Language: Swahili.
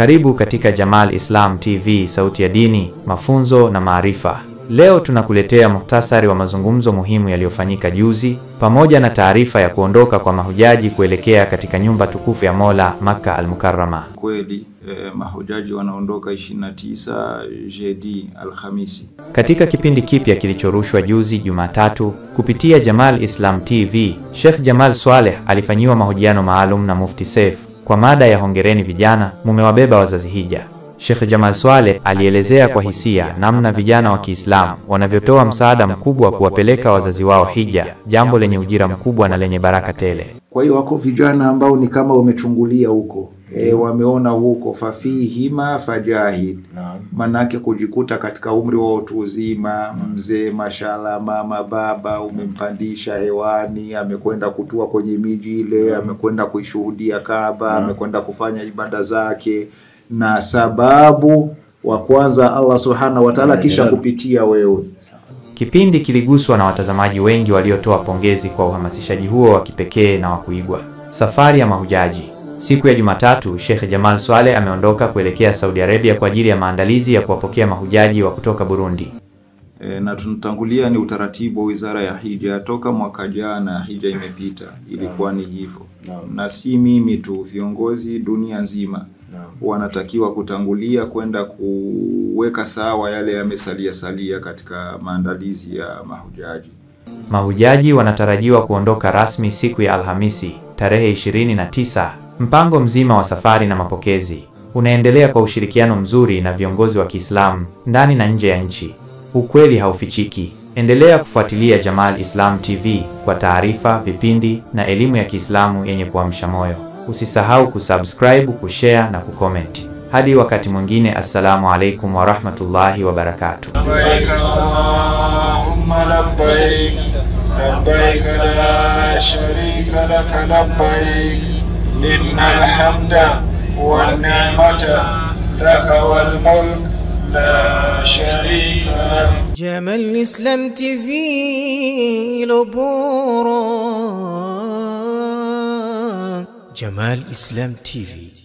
Karibu katika Jamal Islam TV, sauti ya dini, mafunzo na maarifa. Leo tunakuletea muhtasari wa mazungumzo muhimu yaliyofanyika juzi, pamoja na taarifa ya kuondoka kwa mahujaji kuelekea katika nyumba tukufu ya Mola, Makkah al-Mukarrama. Kweli mahujaji wanaondoka 29 jeudi Alhamisi. Katika kipindi kipya kilichorushwa juzi Jumatatu kupitia Jamal Islam TV, Sheikh Jamal Swaleh alifanyiwa mahojiano maalum na Mufti Saif kwa mada ya hongereni vijana, mumewabeba wazazi hija. Sheikh Jamal Swaleh alielezea kwa hisia namna vijana wa Kiislamu wanavyotoa msaada mkubwa kuwapeleka wazazi wao hija, jambo lenye ujira mkubwa na lenye baraka tele. Kwa hiyo wako vijana ambao ni kama wamechungulia huko, wameona huko fafihima fajahid. Manake kujikuta katika umri wa utu uzima, mzee mashallah, mama baba umempandisha hewani, amekwenda kutua kwenye miji ile, amekwenda kuishuhudia Kaaba, amekwenda kufanya ibada zake, na sababu wa kwanza Allah Subhanahu wa Ta'ala, kisha kupitia wewe. Kipindi kiliguswa na watazamaji wengi waliotoa pongezi kwa uhamasishaji huo wa kipekee na wa kuigwa. Safari ya mahujaji. Siku ya Jumatatu, Sheikh Jamal Swaleh ameondoka kuelekea Saudi Arabia kwa ajili ya maandalizi ya kuwapokea mahujaji wa kutoka Burundi. Na tunatangulia ni utaratibu wa Wizara ya Hija. Toka mwaka jana hija imepita, ilikuwa ni hivyo. Na si mimi tu, viongozi dunia nzima wanatakiwa kutangulia kwenda kuweka sawa yale yamesalia katika maandalizi ya mahujaji. Mahujaji wanatarajiwa kuondoka rasmi siku ya Alhamisi, tarehe 29. Mpango mzima wa safari na mapokezi unaendelea kwa ushirikiano mzuri na viongozi wa Kiislamu ndani na nje ya nchi. Ukweli haufichiki. Endelea kufuatilia Jamal Islam TV kwa taarifa, vipindi na elimu ya Kiislamu yenye kuamsha moyo. Usisahau kusubscribe, kushare na kucomment. Hadi wakati mwingine, assalamu alaikum wa rahmatullahi wa barakatuh. Allahumma labbaik, labbaik la sharika lak labbaik, innal hamda wan ni'mata laka wal mulk la sharika lak. Jamal Islam TV Lobora. Jamal Islam TV.